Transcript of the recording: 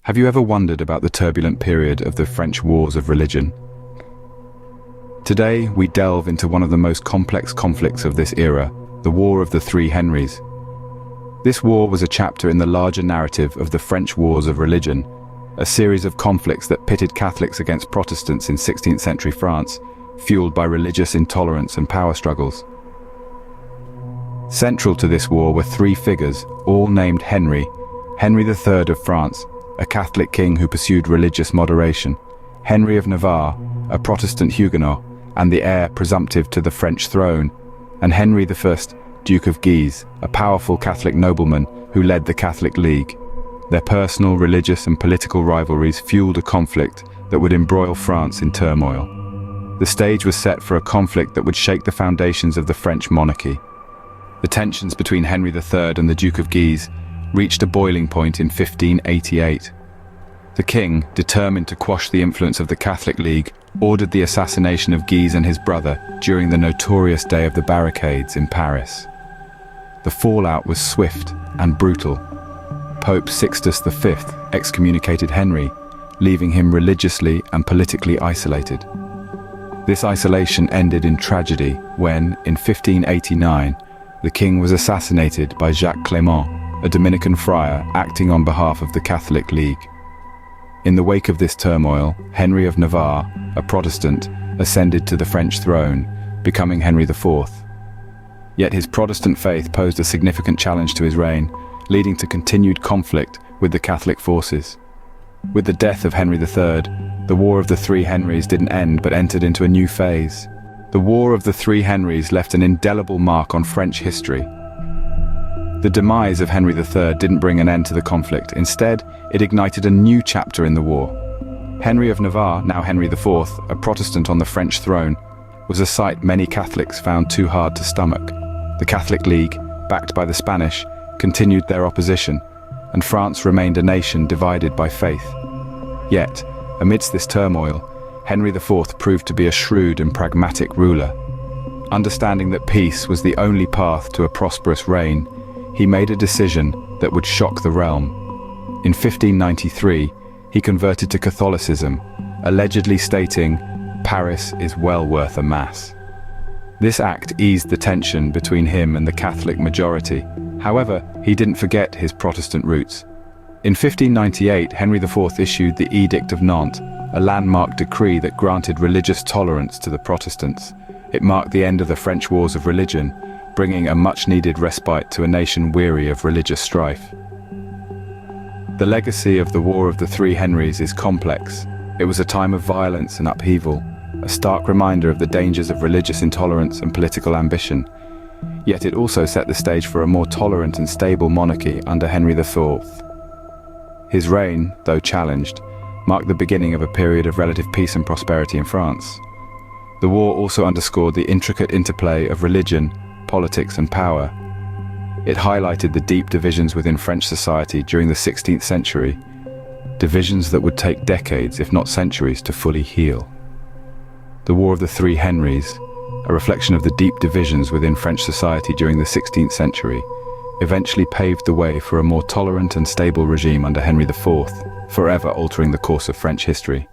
Have you ever wondered about the turbulent period of the French Wars of Religion? Today, we delve into one of the most complex conflicts of this era, the War of the Three Henrys. This war was a chapter in the larger narrative of the French Wars of Religion, a series of conflicts that pitted Catholics against Protestants in 16th century France, fueled by religious intolerance and power struggles. Central to this war were three figures, all named Henry: Henry III of France, a Catholic king who pursued religious moderation; Henry of Navarre, a Protestant Huguenot, and the heir presumptive to the French throne; and Henry I, Duke of Guise, a powerful Catholic nobleman who led the Catholic League. Their personal, religious, and political rivalries fueled a conflict that would embroil France in turmoil. The stage was set for a conflict that would shake the foundations of the French monarchy. The tensions between Henry III and the Duke of Guise reached a boiling point in 1588. The king, determined to quash the influence of the Catholic League, ordered the assassination of Guise and his brother during the notorious Day of the Barricades in Paris. The fallout was swift and brutal. Pope Sixtus V excommunicated Henry, leaving him religiously and politically isolated. This isolation ended in tragedy when, in 1589, the king was assassinated by Jacques Clément, a Dominican friar acting on behalf of the Catholic League. In the wake of this turmoil, Henry of Navarre, a Protestant, ascended to the French throne, becoming Henry IV. Yet his Protestant faith posed a significant challenge to his reign, leading to continued conflict with the Catholic forces. With the death of Henry III, the War of the Three Henrys didn't end but entered into a new phase. The War of the Three Henrys left an indelible mark on French history. The demise of Henry III didn't bring an end to the conflict. Instead, it ignited a new chapter in the war. Henry of Navarre, now Henry IV, a Protestant on the French throne, was a sight many Catholics found too hard to stomach. The Catholic League, backed by the Spanish, continued their opposition, and France remained a nation divided by faith. Yet, amidst this turmoil, Henry IV proved to be a shrewd and pragmatic ruler. Understanding that peace was the only path to a prosperous reign, he made a decision that would shock the realm. In 1593, he converted to Catholicism, allegedly stating, "Paris is well worth a mass." This act eased the tension between him and the Catholic majority. However, he didn't forget his Protestant roots. In 1598, Henry IV issued the Edict of Nantes, a landmark decree that granted religious tolerance to the Protestants. It marked the end of the French Wars of Religion, bringing a much-needed respite to a nation weary of religious strife. The legacy of the War of the Three Henrys is complex. It was a time of violence and upheaval, a stark reminder of the dangers of religious intolerance and political ambition. Yet it also set the stage for a more tolerant and stable monarchy under Henry IV. His reign, though challenged, marked the beginning of a period of relative peace and prosperity in France. The war also underscored the intricate interplay of religion, politics, and power. It highlighted the deep divisions within French society during the 16th century, divisions that would take decades, if not centuries, to fully heal. The War of the Three Henrys, a reflection of the deep divisions within French society during the 16th century, eventually paved the way for a more tolerant and stable regime under Henry IV, forever altering the course of French history.